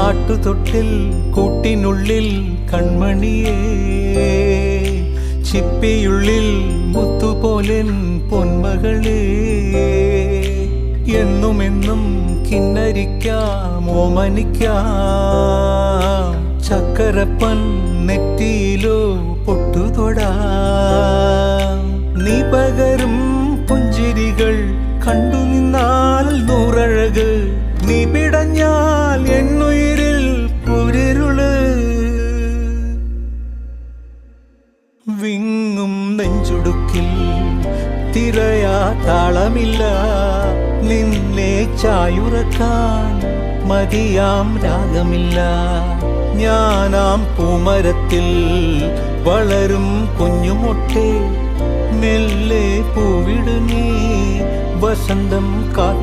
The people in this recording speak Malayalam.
ആട്ടുതൊട്ടിൽ കൂട്ടിനുള്ളിൽ കൺമണിയേ, ചിപ്പിയുള്ളിൽ മുത്തുപോലെൻ പൊന്മകളേ, എന്നുമെന്നും കിന്നരിക്കാം ഓമനിക്കാം, ചക്കരപ്പൻ നെറ്റിയിലോ പൊട്ടുതൊടാം. നീ പകരും പുഞ്ചിരികൾ കണ്ടു നിന്നാൽ നൂറഴക്, നീ പിടഞ്ഞാൽ എന്നുയിരിൽ കുരിരുള്. വിങ്ങും നെഞ്ചുടുക്കിൽ തിരയാ താളമില്ല, നിന്നെ ചായുറക്കാൻ മതിയാം രാഗമില്ല. ഞാനാം പൂമരത്തിൽ വളരും കുഞ്ഞുമൊട്ടെ, മെല്ലെ പൂവിടു നീ വസന്തം കാത്തു.